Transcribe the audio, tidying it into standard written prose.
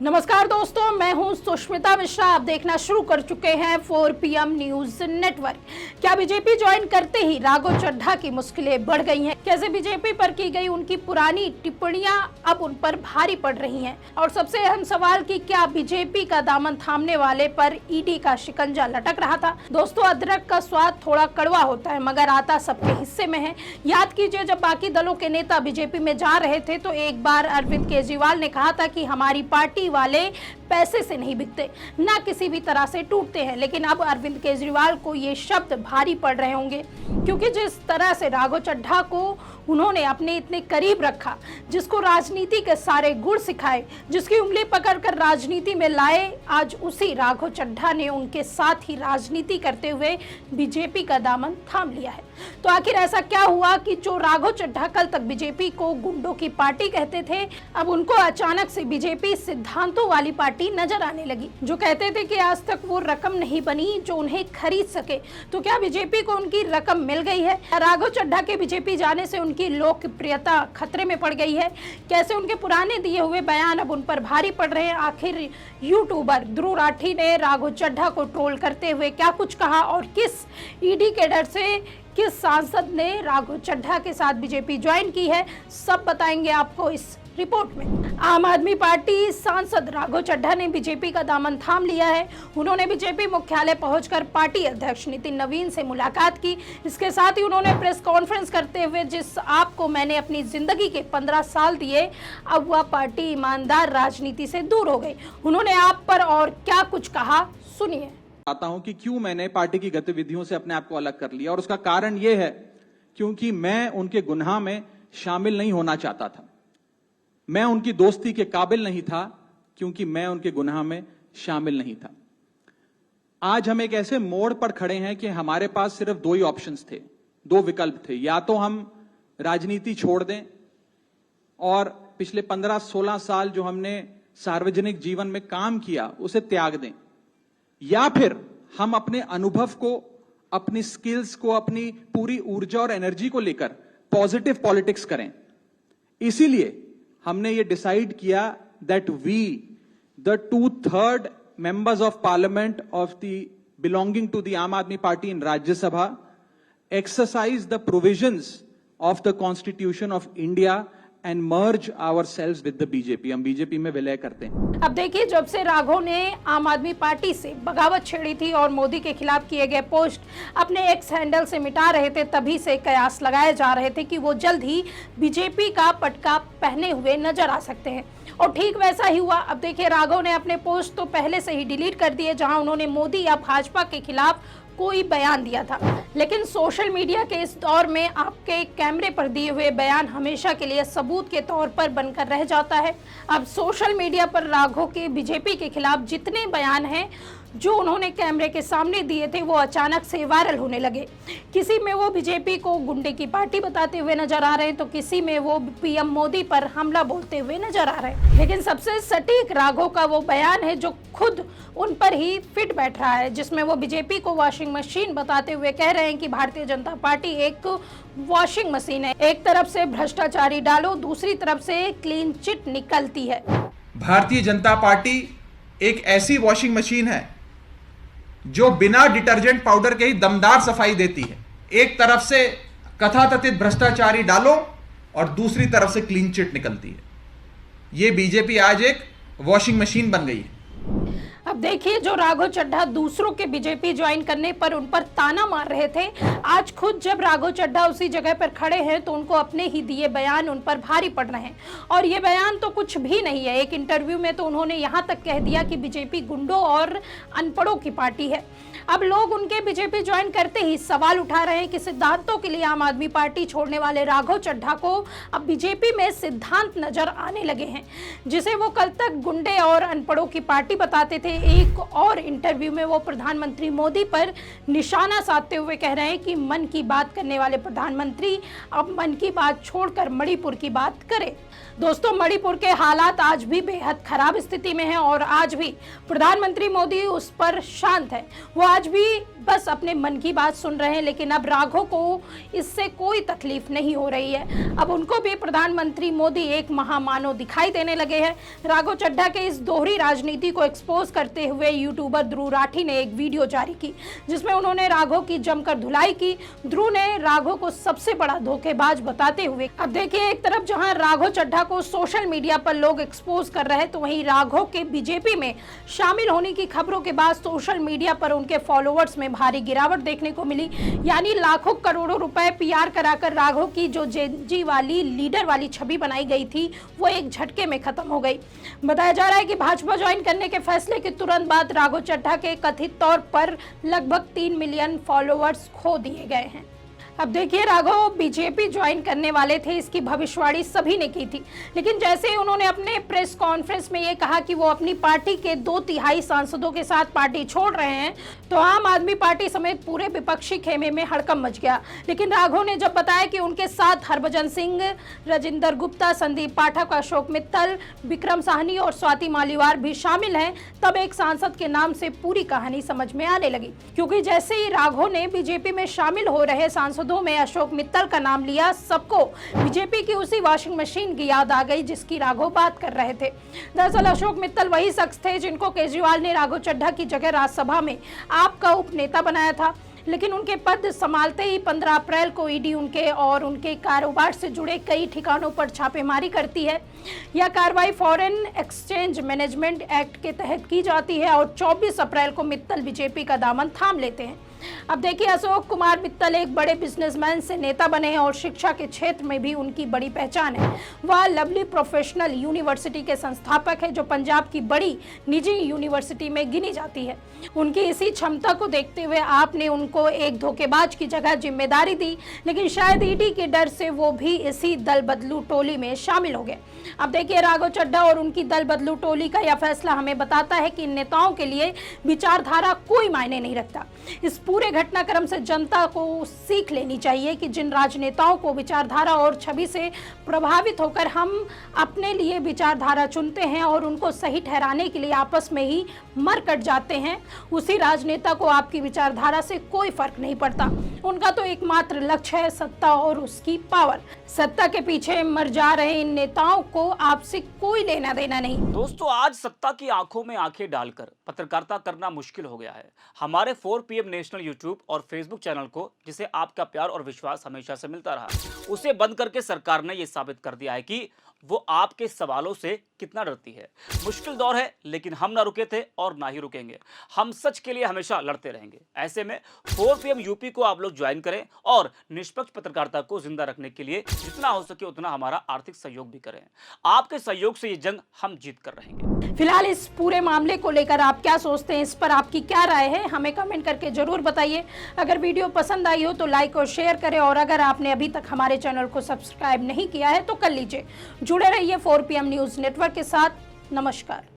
नमस्कार दोस्तों, मैं हूं सुष्मिता मिश्रा। आप देखना शुरू कर चुके हैं 4 PM न्यूज नेटवर्क। क्या बीजेपी ज्वाइन करते ही राघव चड्ढा की मुश्किलें बढ़ गई हैं? कैसे बीजेपी पर की गई उनकी पुरानी टिप्पणियां अब उन पर भारी पड़ रही हैं? और सबसे अहम सवाल कि क्या बीजेपी का दामन थामने वाले पर ईडी का शिकंजा लटक रहा था? दोस्तों, अदरक का स्वाद थोड़ा कड़वा होता है, मगर आता सबके हिस्से में है। याद कीजिए, जब बाकी दलों के नेता बीजेपी में जा रहे थे तो एक बार अरविंद केजरीवाल ने कहा था कि हमारी पार्टी वाले पैसे से नहीं बिकते, ना किसी भी तरह से टूटते हैं। लेकिन अब अरविंद केजरीवाल को ये शब्द भारी पड़ रहे होंगे, क्योंकि जिस तरह से राघव चड्ढा को उन्होंने अपने इतने करीब रखा, जिसको राजनीति के सारे गुण सिखाए, जिसकी उंगली पकड़कर राजनीति में लाए, आज उसी राघव चड्ढा ने उनके साथ ही राजनीति करते हुए बीजेपी का दामन थाम लिया है। तो आखिर ऐसा क्या हुआ कि जो राघव चड्ढा कल तक बीजेपी को गुंडों की पार्टी कहते थे, अब उनको अचानक से बीजेपी सिद्धांतों वाली पार्टी नजर आने लगी? जो कहते थे कि आज तक वो रकम नहीं बनी जो उन्हें खरीद सके, तो क्या बीजेपी को उनकी रकम मिल गई है? राघव चड्ढा के बीजेपी जाने से उनकी लोकप्रियता खतरे में पड़ गई है? कैसे उनके पुराने दिए हुए बयान अब उन पर भारी पड़ रहे हैं? आखिर यूट्यूबर ध्रुव राठी ने राघव चड्ढा को ट्रोल करते हुए क्या कुछ कहा, और किस ईडी के डर से किस सांसद ने राघव चड्ढा के साथ बीजेपी ज्वाइन की है, सब बताएंगे आपको इस रिपोर्ट में। आम आदमी पार्टी सांसद राघव चड्ढा ने बीजेपी का दामन थाम लिया है। उन्होंने बीजेपी मुख्यालय पहुंचकर पार्टी अध्यक्ष नितिन नवीन से मुलाकात की। इसके साथ ही उन्होंने प्रेस कॉन्फ्रेंस करते हुए, जिस आपको मैंने अपनी जिंदगी के 15 साल दिए, अब वह पार्टी ईमानदार राजनीति से दूर हो गई। उन्होंने आप पर और क्या कुछ कहा, सुनिए। आता हूं कि क्यों मैंने पार्टी की गतिविधियों से अपने आप को अलग कर लिया, और उसका कारण यह है क्योंकि मैं उनके गुनाह में शामिल नहीं होना चाहता था। मैं उनकी दोस्ती के काबिल नहीं था क्योंकि मैं उनके गुनाह में शामिल नहीं था। आज हम एक ऐसे मोड़ पर खड़े हैं कि हमारे पास सिर्फ दो ही ऑप्शंस थे, दो विकल्प थे। या तो हम राजनीति छोड़ दें और पिछले 15-16 साल जो हमने सार्वजनिक जीवन में काम किया उसे त्याग दें, या फिर हम अपने अनुभव को, अपनी स्किल्स को, अपनी पूरी ऊर्जा और एनर्जी को लेकर पॉजिटिव पॉलिटिक्स करें। इसीलिए हमने ये डिसाइड किया that we, the 2/3 members of parliament of the belonging to the Aam Aadmi Party in Rajya Sabha, exercise the provisions of the Constitution of India and merge ourselves with the BJP। हम BJP में विलय करते हैं। अब देखिए, जब से राघव ने आम आदमी पार्टी से बगावत छेड़ी थी और मोदी के खिलाफ किए गए पोस्ट अपने एक्स हैंडल से मिटा रहे थे, तभी से कयास लगाए जा रहे थे कि वो जल्द ही बीजेपी का पटका पहने हुए नजर आ सकते हैं, और ठीक वैसा ही हुआ। अब देखिए, राघव ने अपने पोस्ट तो पहले से ही डिलीट कर दिए जहां उन्होंने मोदी या भाजपा के खिलाफ कोई बयान दिया था, लेकिन सोशल मीडिया के इस दौर में आपके कैमरे पर दिए हुए बयान हमेशा के लिए सबूत के तौर पर बनकर रह जाता है। अब सोशल मीडिया पर राघव के बीजेपी के खिलाफ जितने बयान हैं जो उन्होंने कैमरे के सामने दिए थे, वो अचानक से वायरल होने लगे। किसी में वो बीजेपी को गुंडे की पार्टी बताते हुए नजर आ रहे हैं, तो किसी में वो पीएम मोदी पर हमला बोलते हुए नजर आ रहे हैं। लेकिन सबसे सटीक राघव का वो बयान है जो खुद उन पर ही फिट बैठ रहा है, जिसमें वो बीजेपी को वॉशिंग मशीन बताते हुए कह रहे हैं कि भारतीय जनता पार्टी एक वॉशिंग मशीन है। एक तरफ से भ्रष्टाचारी डालो, दूसरी तरफ से क्लीन चिट निकलती है। भारतीय जनता पार्टी एक ऐसी वॉशिंग मशीन है जो बिना डिटर्जेंट पाउडर के ही दमदार सफाई देती है। एक तरफ से कथाकथित भ्रष्टाचारी डालो और दूसरी तरफ से क्लीन चिट निकलती है। यह बीजेपी आज एक वॉशिंग मशीन बन गई है। अब देखिए, जो राघव चड्ढा दूसरों के बीजेपी ज्वाइन करने पर उन पर ताना मार रहे थे, आज खुद जब राघव चड्ढा उसी जगह पर खड़े हैं तो उनको अपने ही दिए बयान उन पर भारी पड़ रहे हैं। और ये बयान तो कुछ भी नहीं है। एक इंटरव्यू में तो उन्होंने यहाँ तक कह दिया कि बीजेपी गुंडों और अनपढ़ों की पार्टी है। अब लोग उनके बीजेपी ज्वाइन करते ही सवाल उठा रहे हैं कि सिद्धांतों के लिए आम आदमी पार्टी छोड़ने वाले राघव चड्ढा को अब बीजेपी में सिद्धांत नजर आने लगे हैं, जिसे वो कल तक गुंडे और अनपढ़ों की पार्टी बताते थे। एक और इंटरव्यू में वो प्रधानमंत्री मोदी पर निशाना साधते हुए कह रहे हैं कि मन की बात करने वाले प्रधानमंत्री अब मन की बात छोड़कर मणिपुर की बात करें। दोस्तों, मणिपुर के हालात आज भी बेहद खराब स्थिति में हैं और आज भी प्रधानमंत्री मोदी उस पर शांत है। वो आज आज भी बस अपने मन की बात सुन रहे हैं, लेकिन अब राघव को इससे कोई तकलीफ नहीं हो रही है। अब उनको भी प्रधानमंत्री मोदी एक महामानव दिखाई देने लगे हैं। राघव चड्ढा के इस दोहरी राजनीति को एक्सपोज करते हुए यूट्यूबर ध्रुव राठी ने एक वीडियो जारी की, जिसमें उन्होंने राघव की जमकर धुलाई की। ध्रुव ने राघव को सबसे बड़ा धोखेबाज बताते हुए, अब देखिए, एक तरफ जहां राघव चड्ढा को सोशल मीडिया पर लोग एक्सपोज कर रहे हैं, तो वहीं राघव के बीजेपी में शामिल होने की खबरों के बाद सोशल मीडिया पर उनके फॉलोअर्स में भारी गिरावट देखने को मिली। यानी लाखों करोड़ों रुपए पीआर कराकर राघव की जो जेजी वाली लीडर वाली छवि बनाई गई थी, वो एक झटके में खत्म हो गई। बताया जा रहा है कि भाजपा ज्वाइन करने के फैसले के तुरंत बाद राघव चड्ढा के कथित तौर पर लगभग 3 मिलियन फॉलोअर्स खो दिए गए हैं। अब देखिए, राघव बीजेपी ज्वाइन करने वाले थे, इसकी भविष्यवाणी सभी ने की थी, लेकिन जैसे ही उन्होंने अपने प्रेस कॉन्फ्रेंस में ये कहा कि वो अपनी पार्टी के 2/3 सांसदों के साथ पार्टी छोड़ रहे हैं, तो आम आदमी पार्टी समेत पूरे विपक्षी खेमे में हड़कंप मच गया। लेकिन राघव ने जब बताया कि उनके साथ हरभजन सिंह, राजेंद्र गुप्ता, संदीप पाठक, अशोक मित्तल, विक्रम साहनी और स्वाति मालीवाल भी शामिल हैं, तब एक सांसद के नाम से पूरी कहानी समझ में आने लगी। क्योंकि जैसे ही राघव ने बीजेपी में शामिल हो रहे सांसदों में अशोक मित्तल का नाम लिया, सबको बीजेपी की उसी वॉशिंग मशीन की याद आ गई जिसकी राघव बात कर रहे थे। दरअसल अशोक मित्तल वही शख्स थे जिनको केजरीवाल ने राघव चड्ढा की जगह राज्यसभा में आपका उपनेता बनाया था, लेकिन उनके पद संभालते ही 15 अप्रैल को ईडी उनके और उनके कारोबार से जुड़े कई ठिकानों पर छापेमारी करती है। यह कार्रवाई फॉरेन एक्सचेंज मैनेजमेंट एक्ट के तहत की जाती है और 24 अप्रैल को मित्तल बीजेपी का दामन थाम लेते हैं। अब देखिए, अशोक कुमार मित्तल एक बड़े बिजनेसमैन से नेता बने हैं और शिक्षा के क्षेत्र में भी उनकी बड़ी पहचान है। वह लवली प्रोफेशनल यूनिवर्सिटी के संस्थापक है, जो पंजाब की बड़ी निजी यूनिवर्सिटी में गिनी जाती है। उनकी इसी क्षमता को देखते हुए आपने उनको एक धोखेबाज की जगह जिम्मेदारी दी, लेकिन शायद ईडी के डर से वो भी इसी दल बदलू टोली में शामिल हो गए। अब देखिए, राघव चड्ढा और उनकी दल बदलू टोली का यह फैसला हमें बताता है कि नेताओं के लिए विचारधारा कोई मायने नहीं रखता। इस पूरे घटनाक्रम से जनता को सीख लेनी चाहिए कि जिन राजनेताओं को विचारधारा और छवि से प्रभावित होकर हम अपने लिए विचारधारा चुनते हैं और उनको सही ठहराने के लिए आपस में ही मर कट जाते हैं, उसी राजनेता को आपकी विचारधारा से कोई फर्क नहीं पड़ता। उनका तो एकमात्र लक्ष्य है सत्ता और उसकी पावर। सत्ता के पीछे मर जा रहे इन नेताओं को आपसे कोई लेना देना नहीं। दोस्तों, आज सत्ता की आंखों में आंखें डालकर पत्रकारिता करना मुश्किल हो गया है। हमारे 4 PM नेशनल यूट्यूब और फेसबुक चैनल को, जिसे आपका प्यार और विश्वास हमेशा से मिलता रहा, उसे बंद करके सरकार ने यह साबित कर दिया है कि वो आपके सवालों से कितना डरती है। मुश्किल दौर है, लेकिन हम ना रुके थे और ना ही रुकेंगे। हम सच के लिए हमेशा लड़ते रहेंगे। ऐसे में 4 PM यूपी को आप लोग ज्वाइन करें और निष्पक्ष पत्रकारिता को जिंदा रखने के लिए जितना हो सके उतना हमारा आर्थिक सहयोग भी करें। आपके सहयोग से ये जंग हम जीत कर रहेंगे। फिलहाल इस पूरे मामले को लेकर आप क्या सोचते हैं, इस पर आपकी क्या राय है, हमें कमेंट करके जरूर बताइए। अगर वीडियो पसंद आई हो तो लाइक और शेयर करें, और अगर आपने अभी तक हमारे चैनल को सब्सक्राइब नहीं किया है तो कर लीजिए। जुड़े रहिए 4 PM न्यूज़ नेटवर्क के साथ। नमस्कार।